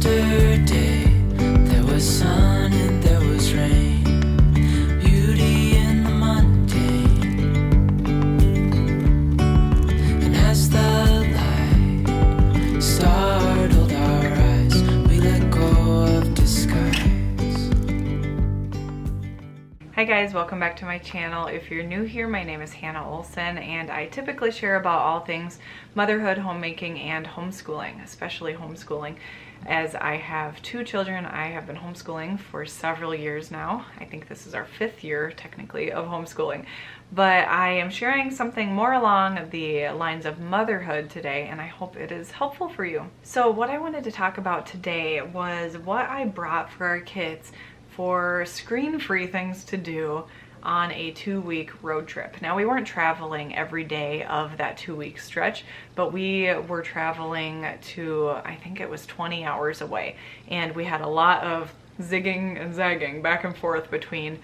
Yesterday there was sun and there was rain, beauty in the mundane. And as the light startled our eyes, we let go of disguise. Hi guys, welcome back to my channel. If you're new here, my name is Hannah Olson and I typically share about all things motherhood, homemaking, and homeschooling, especially homeschooling. As I have two children, I have been homeschooling for several years now. I think this is our 5th year technically of homeschooling, but I am sharing something more along the lines of motherhood today, and I hope it is helpful for you. So what I wanted to talk about today was what I brought for our kids for screen-free things to do on a 2-week road trip. Now, we weren't traveling every day of that 2-week stretch, but we were traveling to, I think it was 20 hours away, and we had a lot of zigging and zagging back and forth between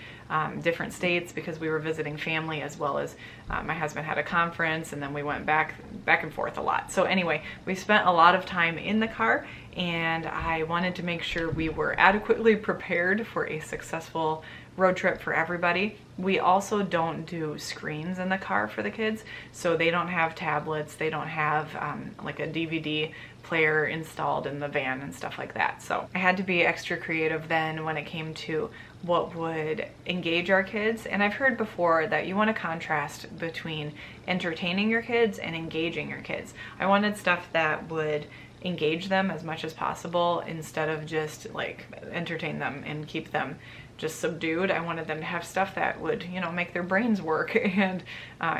different states because we were visiting family, as well as my husband had a conference, and then we went back and forth a lot. So anyway, we spent a lot of time in the car, and I wanted to make sure we were adequately prepared for a successful road trip for everybody. We also don't do screens in the car for the kids, so they don't have tablets, they don't have like a DVD player installed in the van and stuff like that. So I had to be extra creative then when it came to what would engage our kids. And I've heard before that you want to contrast between entertaining your kids and engaging your kids. I wanted stuff that would engage them as much as possible instead of just like entertain them and keep them just subdued. I wanted them to have stuff that would, you know, make their brains work and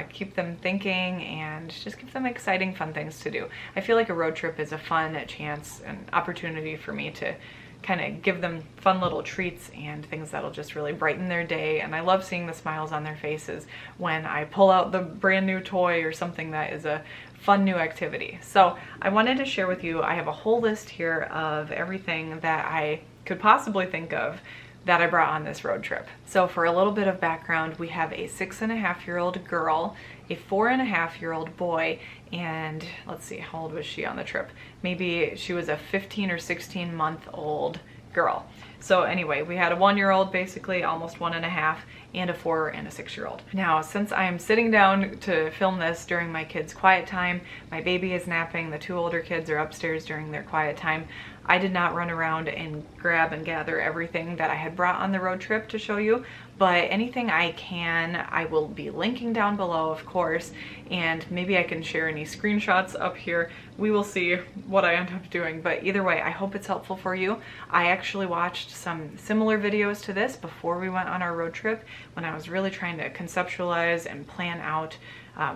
keep them thinking and just give them exciting, fun things to do. I feel like a road trip is a fun chance and opportunity for me to kind of give them fun little treats and things that'll just really brighten their day. And I love seeing the smiles on their faces when I pull out the brand new toy or something that is a fun new activity. So I wanted to share with you, I have a whole list here of everything that I could possibly think of that I brought on this road trip. So for a little bit of background, we have a 6.5-year-old girl, a 4.5-year-old boy, and let's see, how old was she on the trip? Maybe she was a 15 or 16-month-old girl. So anyway, we had a 1-year-old, basically almost 1.5, and a 4 and a 6-year-old. Now, since I am sitting down to film this during my kids' quiet time, my baby is napping, the 2 older kids are upstairs during their quiet time, I did not run around and grab and gather everything that I had brought on the road trip to show you, but anything I can, I will be linking down below, of course, and maybe I can share any screenshots up here. We will see what I end up doing, but either way, I hope it's helpful for you. I actually watched some similar videos to this before we went on our road trip when I was really trying to conceptualize and plan out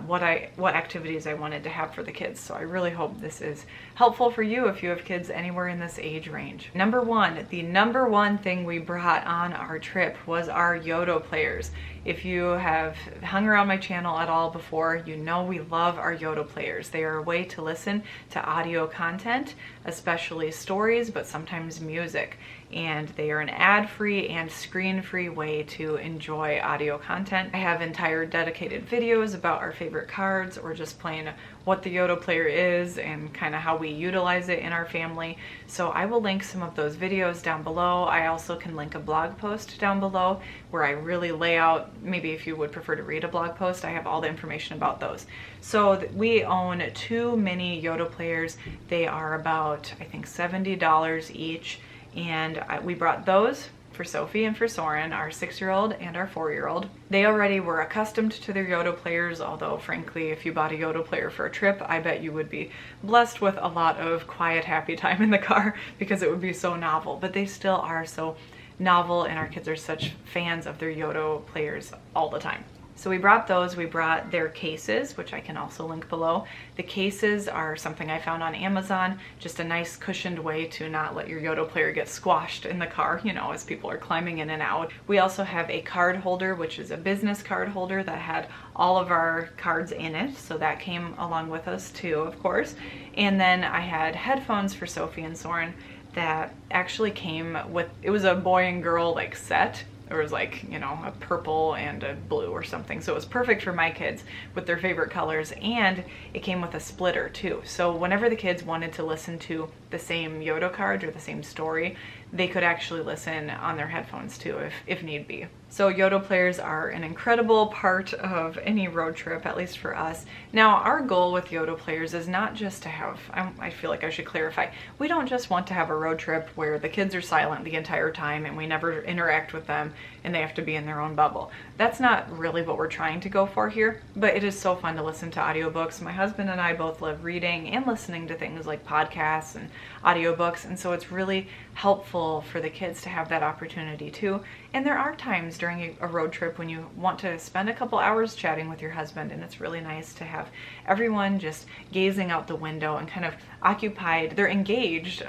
what activities I wanted to have for the kids. So I really hope this is helpful for you if you have kids anywhere in this age range. The number one thing we brought on our trip was our Yoto players. If you have hung around my channel at all before, you know we love our Yoto players. They are a way to listen to audio content, especially stories, but sometimes music. And they are an ad-free and screen-free way to enjoy audio content. I have entire dedicated videos about our favorite cards, or just plain what the Yoto player is and kind of how we utilize it in our family. So I will link some of those videos down below. I also can link a blog post down below where I really lay out, maybe if you would prefer to read a blog post, I have all the information about those. So we own 2 mini Yoto players. They are about, I think, $70 each. And we brought those for Sophie and for Soren, our 6-year-old and our 4-year-old. They already were accustomed to their Yoto players, although frankly, if you bought a Yoto player for a trip, I bet you would be blessed with a lot of quiet, happy time in the car because it would be so novel. But they still are so novel, and our kids are such fans of their Yoto players all the time. So we brought those, we brought their cases, which I can also link below. The cases are something I found on Amazon, just a nice cushioned way to not let your Yoto player get squashed in the car, you know, as people are climbing in and out. We also have a card holder, which is a business card holder that had all of our cards in it, so that came along with us too, of course. And then I had headphones for Sophie and Soren that actually came with, it was a boy and girl like set. There was like, you know, a purple and a blue or something. So it was perfect for my kids with their favorite colors, and it came with a splitter too. So whenever the kids wanted to listen to the same Yoda card or the same story, they could actually listen on their headphones too if need be. So Yoda players are an incredible part of any road trip, at least for us. Now, our goal with Yoda players is not just to have, I feel like I should clarify, we don't just want to have a road trip where the kids are silent the entire time and we never interact with them and they have to be in their own bubble. That's not really what we're trying to go for here, but it is so fun to listen to audiobooks. My husband and I both love reading and listening to things like podcasts and audiobooks, and so it's really helpful for the kids to have that opportunity too. And there are times during a road trip when you want to spend a couple hours chatting with your husband, and it's really nice to have everyone just gazing out the window and kind of occupied. They're engaged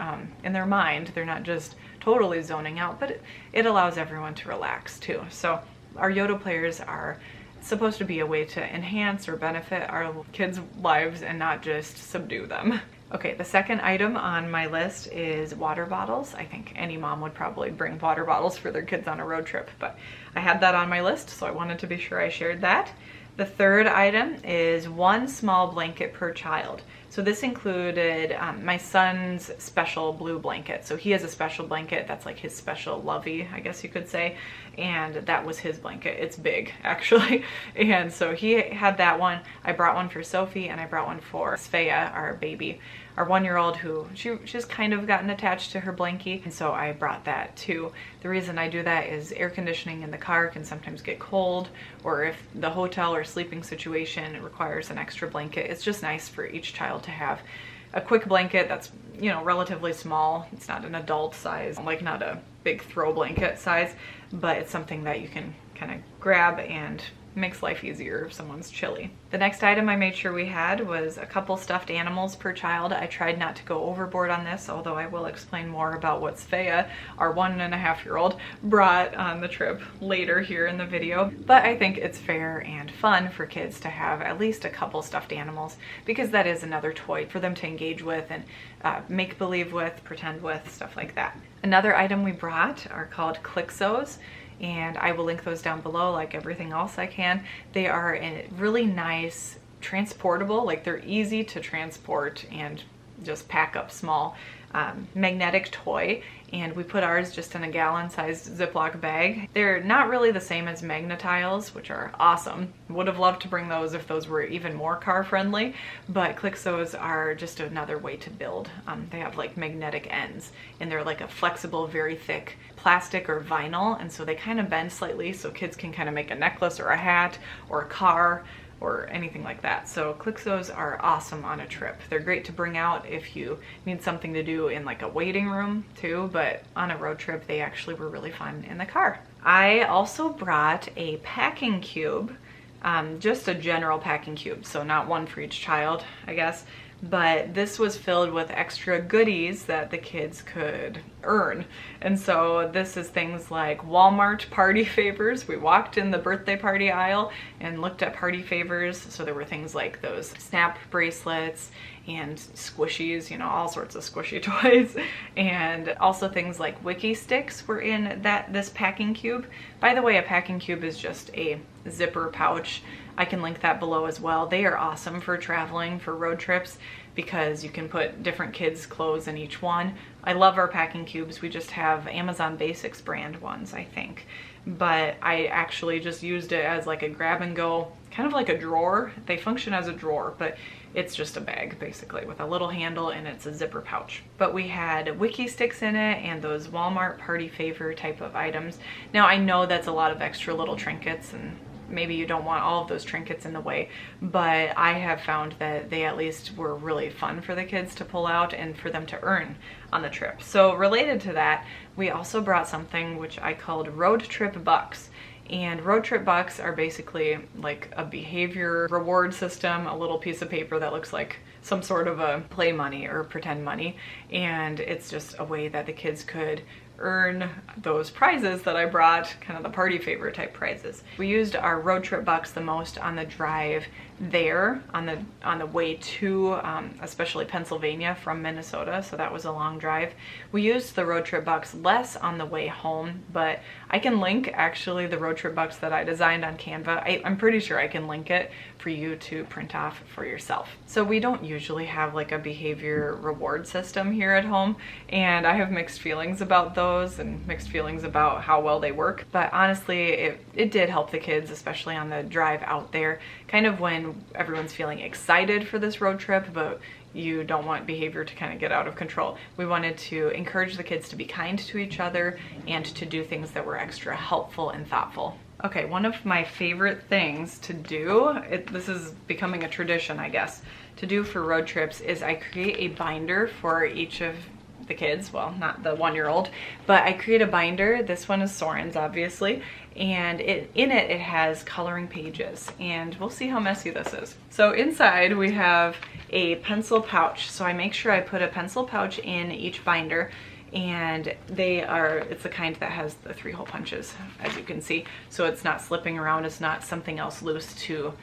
in their mind. They're not just totally zoning out, but it allows everyone to relax too. So our Yoda players are supposed to be a way to enhance or benefit our kids' lives and not just subdue them. Okay, the second item on my list is water bottles. I think any mom would probably bring water bottles for their kids on a road trip, but I had that on my list, so I wanted to be sure I shared that. The third item is one small blanket per child. So this included my son's special blue blanket. So he has a special blanket that's like his special lovey, I guess you could say, and that was his blanket. It's big, actually. And so he had that one. I brought one for Sophie, and I brought one for Svea, our baby, our 1-year-old, who she's kind of gotten attached to her blankie, and so I brought that too. The reason I do that is air conditioning in the car can sometimes get cold, or if the hotel or sleeping situation requires an extra blanket, it's just nice for each child to have a quick blanket that's, you know, relatively small. It's not an adult size, like not a big throw blanket size, but it's something that you can kind of grab and makes life easier if someone's chilly. The next item I made sure we had was a couple stuffed animals per child. I tried not to go overboard on this, although I will explain more about what Svea, our 1.5-year-old, brought on the trip later here in the video. But I think it's fair and fun for kids to have at least a couple stuffed animals, because that is another toy for them to engage with and make believe with, pretend with, stuff like that. Another item we brought are called Clixos, and I will link those down below like everything else I can. They are a really nice, transportable, like they're easy to transport and just pack up small, magnetic toy, and we put ours just in a gallon-sized Ziploc bag. They're not really the same as Magnetiles, which are awesome. Would have loved to bring those if those were even more car-friendly, but Clixos are just another way to build. They have like magnetic ends, and they're like a flexible, very thick plastic or vinyl, and so they kind of bend slightly, so kids can kind of make a necklace or a hat or a car or anything like that. So Clixos are awesome on a trip. They're great to bring out if you need something to do in like a waiting room too, but on a road trip they actually were really fun in the car. I also brought a packing cube, just a general packing cube, so not one for each child, I guess, but this was filled with extra goodies that the kids could earn. And so this is things like Walmart party favors. We walked in the birthday party aisle and looked at party favors. So there were things like those snap bracelets and squishies, you know, all sorts of squishy toys. And also things like wiki sticks were in this packing cube. By the way, a packing cube is just a zipper pouch. I can link that below as well. They are awesome for traveling, for road trips, because you can put different kids' clothes in each one. I love our packing cubes. We just have Amazon Basics brand ones, I think. But I actually just used it as like a grab and go, kind of like a drawer. They function as a drawer, but it's just a bag basically with a little handle, and it's a zipper pouch. But we had wiki sticks in it and those Walmart party favor type of items. Now I know that's a lot of extra little trinkets, and maybe you don't want all of those trinkets in the way, but I have found that they at least were really fun for the kids to pull out and for them to earn on the trip. So related to that, we also brought something which I called road trip bucks. And road trip bucks are basically like a behavior reward system, a little piece of paper that looks like some sort of a play money or pretend money. And it's just a way that the kids could earn those prizes that I brought, kind of the party favor type prizes. We used our road trip bucks the most on the drive there, on the way to especially Pennsylvania from Minnesota, so that was a long drive. We used the road trip bucks less on the way home, but I can link actually the road trip bucks that I designed on Canva. I'm pretty sure I can link it for you to print off for yourself. So we don't usually have like a behavior reward system here at home, and I have mixed feelings about those and mixed feelings about how well they work. But honestly, it did help the kids, especially on the drive out there, kind of when everyone's feeling excited for this road trip, but you don't want behavior to kind of get out of control. We wanted to encourage the kids to be kind to each other and to do things that were extra helpful and thoughtful. Okay, one of my favorite things to do, this is becoming a tradition, I guess, to do for road trips is I create a binder for each of the kids, well, not the 1-year-old, but I create a binder. This one is Soren's, obviously, and in it has coloring pages, and we'll see how messy this is. So inside we have a pencil pouch, so I make sure I put a pencil pouch in each binder, and it's the kind that has the 3-hole punches, as you can see, so it's not slipping around, it's not something else loose to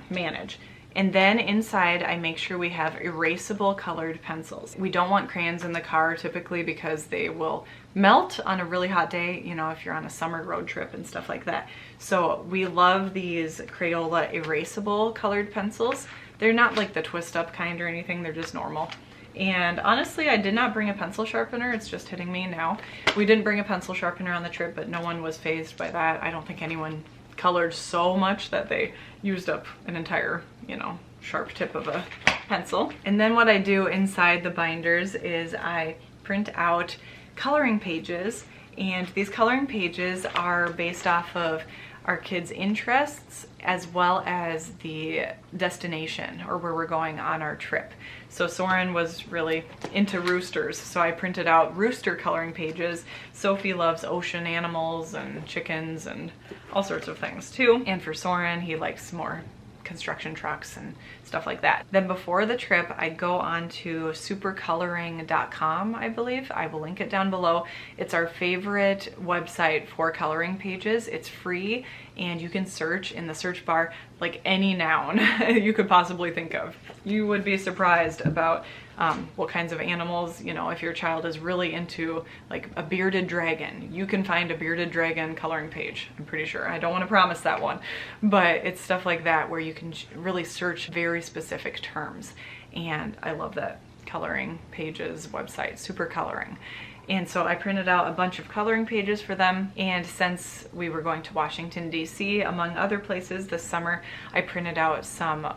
manage. And then inside, I make sure we have erasable colored pencils. We don't want crayons in the car typically because they will melt on a really hot day, you know, if you're on a summer road trip and stuff like that. So we love these Crayola erasable colored pencils. They're not like the twist up kind or anything, they're just normal. And honestly, I did not bring a pencil sharpener, it's just hitting me now. We didn't bring a pencil sharpener on the trip, but no one was fazed by that. I don't think anyone colored so much that they used up an entire, you know, sharp tip of a pencil. And then what I do inside the binders is I print out coloring pages, and these coloring pages are based off of our kids' interests as well as the destination or where we're going on our trip. So Soren was really into roosters, so I printed out rooster coloring pages. Sophie loves ocean animals and chickens and all sorts of things too. And for Soren, he likes more construction trucks and stuff like that. Then before the trip, I go on to supercoloring.com, I believe. I will link it down below. It's our favorite website for coloring pages. It's free, and you can search in the search bar like any noun you could possibly think of. You would be surprised about what kinds of animals, you know, if your child is really into like a bearded dragon, you can find a bearded dragon coloring page, I'm pretty sure. I don't want to promise that one, but it's stuff like that where you can really search very specific terms. And I love that coloring pages website, Super Coloring. And so I printed out a bunch of coloring pages for them, and since we were going to Washington, D.C., among other places this summer, I printed out some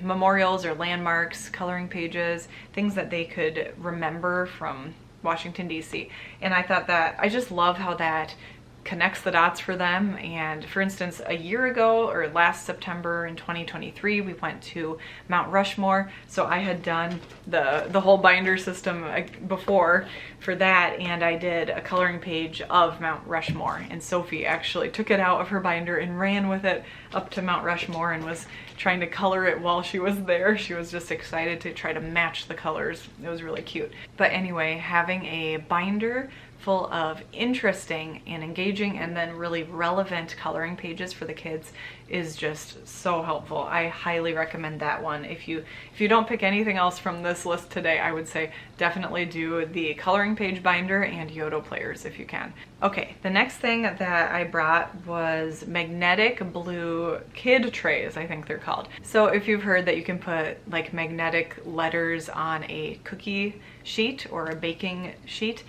memorials or landmarks, coloring pages, things that they could remember from Washington, D.C. And I thought that, I just love how that connects the dots for them. And for instance, a year ago or last September in 2023, we went to Mount Rushmore. So I had done the whole binder system before for that, and I did a coloring page of Mount Rushmore, and Sophie actually took it out of her binder and ran with it up to Mount Rushmore and was trying to color it while she was there. She was just excited to try to match the colors. It was really cute. But anyway, having a binder full of interesting and engaging and then really relevant coloring pages for the kids is just so helpful. I highly recommend that one. If you don't pick anything else from this list today, I would say definitely do the coloring page binder and Yoto players if you can. Okay, the next thing that I brought was magnetic blue kid trays, I think they're called. So if you've heard that you can put like magnetic letters on a cookie sheet or a baking sheet,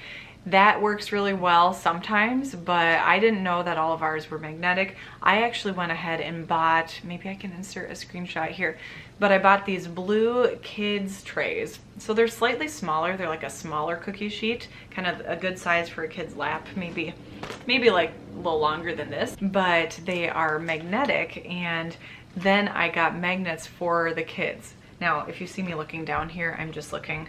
that works really well sometimes, but I didn't know that all of ours were magnetic. I actually went ahead and bought, maybe I can insert a screenshot here, but I bought these blue kids trays. So they're slightly smaller, they're like a smaller cookie sheet, kind of a good size for a kid's lap, maybe like a little longer than this, but they are magnetic. And then I got magnets for the kids. Now, if you see me looking down here, I'm just looking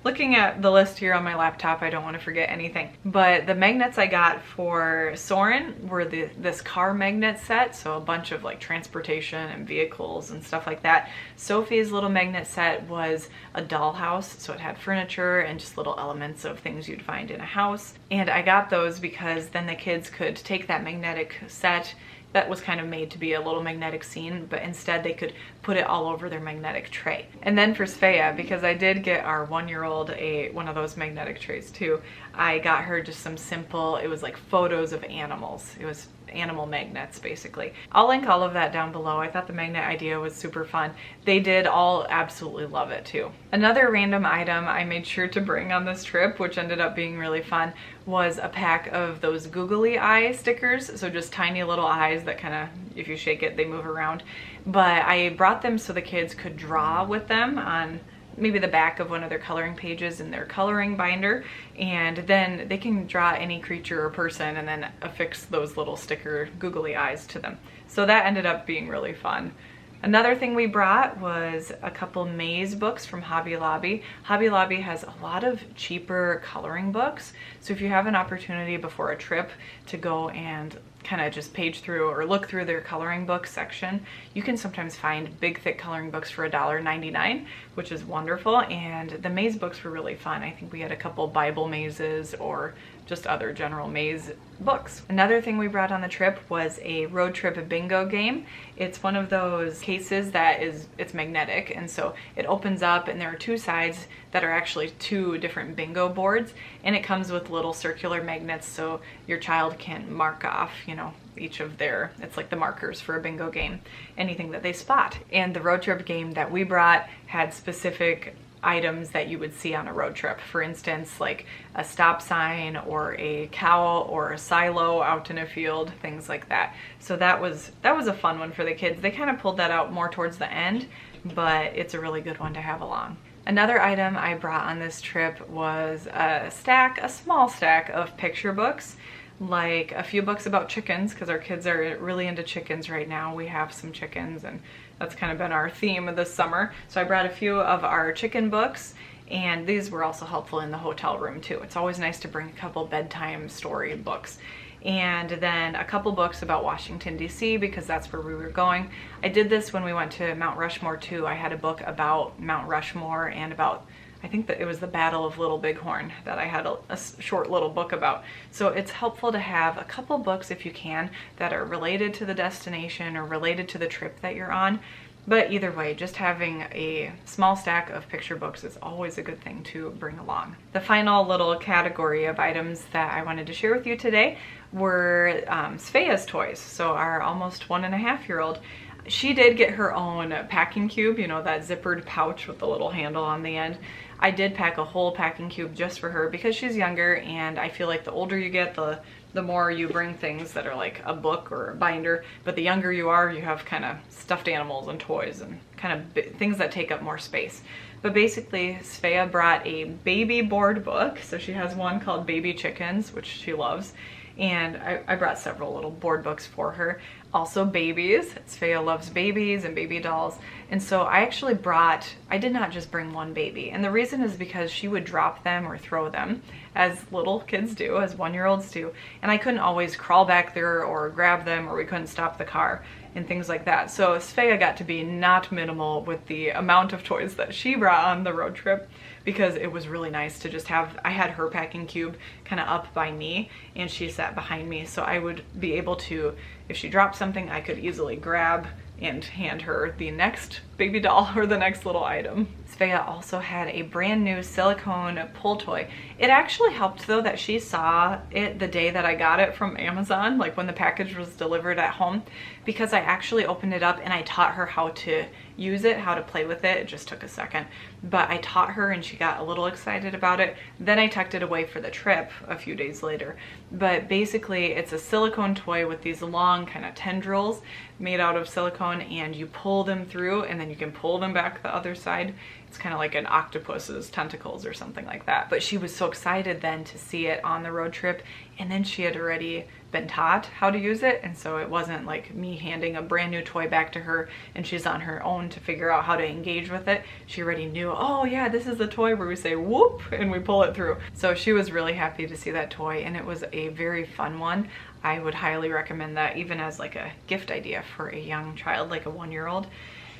looking at the list here on my laptop, I don't want to forget anything. But the magnets I got for Soren were this car magnet set, so a bunch of like transportation and vehicles and stuff like that. Sophie's little magnet set was a dollhouse, so it had furniture and just little elements of things you'd find in a house. And I got those because then the kids could take that magnetic set that was kind of made to be a little magnetic scene, but instead they could put it all over their magnetic tray. And then for Svea, because I did get our 1-year-old one of those magnetic trays too, I got her just some simple, it was like photos of animals. It was animal magnets basically. I'll link all of that down below. I thought the magnet idea was super fun. They did all absolutely love it too. Another random item I made sure to bring on this trip, which ended up being really fun, was a pack of those googly eye stickers. So just tiny little eyes that kind of, if you shake it, they move around. But I brought them so the kids could draw with them on maybe the back of one of their coloring pages in their coloring binder, and then they can draw any creature or person and then affix those little sticker googly eyes to them. So that ended up being really fun. Another thing we brought was a couple maze books from Hobby Lobby. Hobby Lobby has a lot of cheaper coloring books, so if you have an opportunity before a trip to go and kind of just page through or look through their coloring book section, you can sometimes find big thick coloring books for $1.99, which is wonderful. And the maze books were really fun. I think we had a couple Bible mazes or just other general maze books. Another thing we brought on the trip was a road trip bingo game. It's one of those cases that it's magnetic, and so it opens up and there are two sides that are actually two different bingo boards, and it comes with little circular magnets so your child can mark off, you know, each of their, it's like the markers for a bingo game, anything that they spot. And the road trip game that we brought had specific items that you would see on a road trip. For instance, like a stop sign or a cow or a silo out in a field, things like that. So that was a fun one for the kids. They kind of pulled that out more towards the end, but it's a really good one to have along. Another item I brought on this trip was a small stack of picture books, like a few books about chickens, because our kids are really into chickens right now. We have some chickens and that's kind of been our theme of this summer. So I brought a few of our chicken books, and these were also helpful in the hotel room too. It's always nice to bring a couple bedtime story books. And then a couple books about Washington, D.C., because that's where we were going. I did this when we went to Mount Rushmore too. I had a book about Mount Rushmore and about, I think that it was the Battle of Little Bighorn that I had a short little book about. So it's helpful to have a couple books if you can that are related to the destination or related to the trip that you're on. But either way, just having a small stack of picture books is always a good thing to bring along. The final little category of items that I wanted to share with you today were Svea's toys. So our almost 1.5-year-old. She did get her own packing cube, you know, that zippered pouch with the little handle on the end. I did pack a whole packing cube just for her because she's younger, and I feel like the older you get, the more you bring things that are like a book or a binder, but the younger you are, you have kind of stuffed animals and toys and kind of things that take up more space. But basically, Svea brought a baby board book. So she has one called Baby Chickens, which she loves. And I brought several little board books for her. Also babies. Svea loves babies and baby dolls. And so I did not just bring one baby. And the reason is because she would drop them or throw them, as little kids do, as 1-year-olds do. And I couldn't always crawl back there or grab them, or we couldn't stop the car and things like that. So Svea got to be not minimal with the amount of toys that she brought on the road trip, because it was really nice to just have, I had her packing cube kind of up by me and she sat behind me, so I would be able to, if she dropped something, I could easily grab and hand her the next baby doll or the next little item. Svea also had a brand new silicone pull toy. It actually helped though that she saw it the day that I got it from Amazon, like when the package was delivered at home, because I actually opened it up and I taught her how to use it, how to play with it. It just took a second, but I taught her and she got a little excited about it. Then I tucked it away for the trip a few days later. But basically it's a silicone toy with these long kind of tendrils made out of silicone, and you pull them through and then you can pull them back the other side. It's kind of like an octopus's tentacles or something like that. But she was so excited then to see it on the road trip, and then she had already been taught how to use it, and so it wasn't like me handing a brand new toy back to her and she's on her own to figure out how to engage with it. She already knew, oh yeah, this is the toy where we say whoop and we pull it through. So she was really happy to see that toy, and it was a very fun one. I would highly recommend that even as like a gift idea for a young child, like a 1-year-old.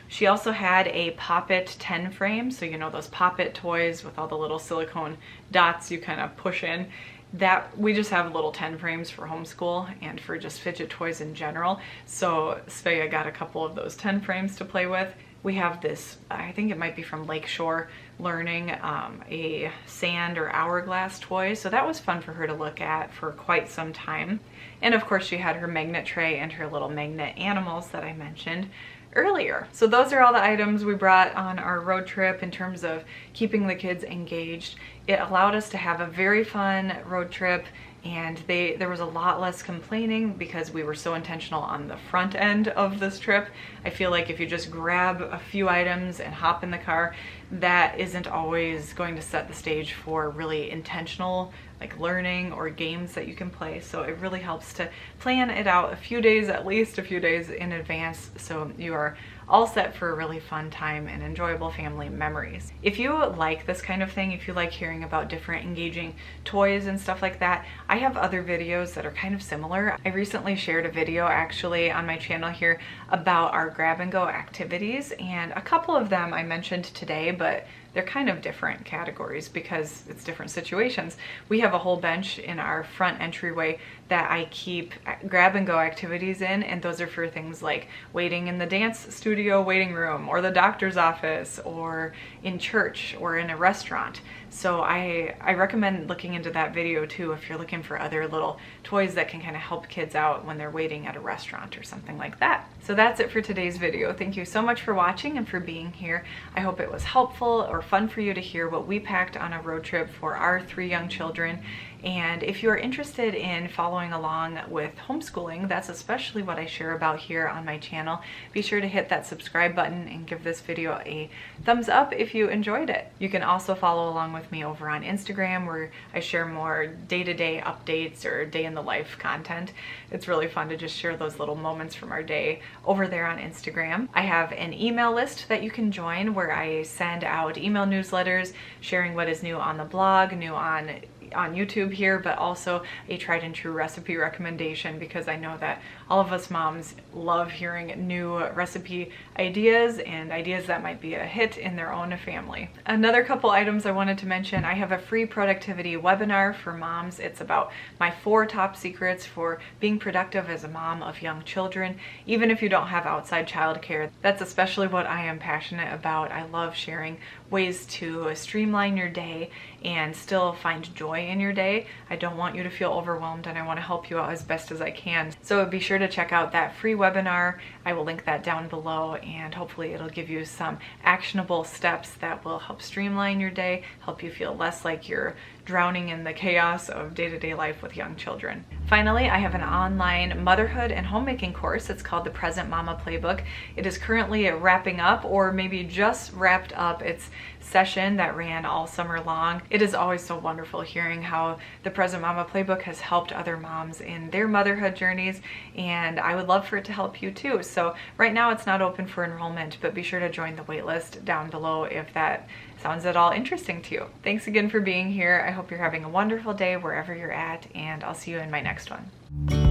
She also had a Pop-It 10 frame, so you know those Pop-It toys with all the little silicone dots you kind of push in. That we just have little 10 frames for homeschool and for just fidget toys in general. So Svea got a couple of those 10 frames to play with. We have this, I think it might be from Lakeshore Learning, a sand or hourglass toy. So that was fun for her to look at for quite some time. And of course she had her magnet tray and her little magnet animals that I mentioned earlier. So those are all the items we brought on our road trip in terms of keeping the kids engaged. It allowed us to have a very fun road trip, and there was a lot less complaining because we were so intentional on the front end of this trip. I feel like if you just grab a few items and hop in the car, that isn't always going to set the stage for really intentional like learning or games that you can play. So it really helps to plan it out a few days, at least a few days in advance, so you are all set for a really fun time and enjoyable family memories. If you like this kind of thing, if you like hearing about different engaging toys and stuff like that, I have other videos that are kind of similar. I recently shared a video actually on my channel here about our grab and go activities, and a couple of them I mentioned today, but they're kind of different categories because it's different situations. We have a whole bench in our front entryway that I keep grab and go activities in, and those are for things like waiting in the dance studio waiting room, or the doctor's office, or in church, or in a restaurant. So I recommend looking into that video too if you're looking for other little toys that can kind of help kids out when they're waiting at a restaurant or something like that. So that's it for today's video. Thank you so much for watching and for being here. I hope it was helpful or fun for you to hear what we packed on a road trip for our 3 young children. And if you're interested in following along with homeschooling, that's especially what I share about here on my channel. Be sure to hit that subscribe button and give this video a thumbs up if you enjoyed it. You can also follow along with me over on Instagram, where I share more day-to-day updates or day in the life content. It's really fun to just share those little moments from our day over there on Instagram. I have an email list that you can join where I send out email newsletters sharing what is new on the blog, new on YouTube here, but also a tried and true recipe recommendation, because I know that all of us moms love hearing new recipe ideas and ideas that might be a hit in their own family. Another couple items I wanted to mention: I have a free productivity webinar for moms. It's about my 4 top secrets for being productive as a mom of young children, even if you don't have outside childcare. That's especially what I am passionate about. I love sharing ways to streamline your day and still find joy in your day. I don't want you to feel overwhelmed, and I want to help you out as best as I can. So be sure to check out that free webinar. I will link that down below, and hopefully it'll give you some actionable steps that will help streamline your day, help you feel less like you're drowning in the chaos of day-to-day life with young children. Finally, I have an online motherhood and homemaking course. It's called the Present Mama Playbook. It is currently wrapping up, or maybe just wrapped up, its session that ran all summer long. It is always so wonderful hearing how the Present Mama Playbook has helped other moms in their motherhood journeys, and I would love for it to help you too. So right now it's not open for enrollment, but be sure to join the waitlist down below if that sounds at all interesting to you. Thanks again for being here. I hope you're having a wonderful day wherever you're at, and I'll see you in my next one.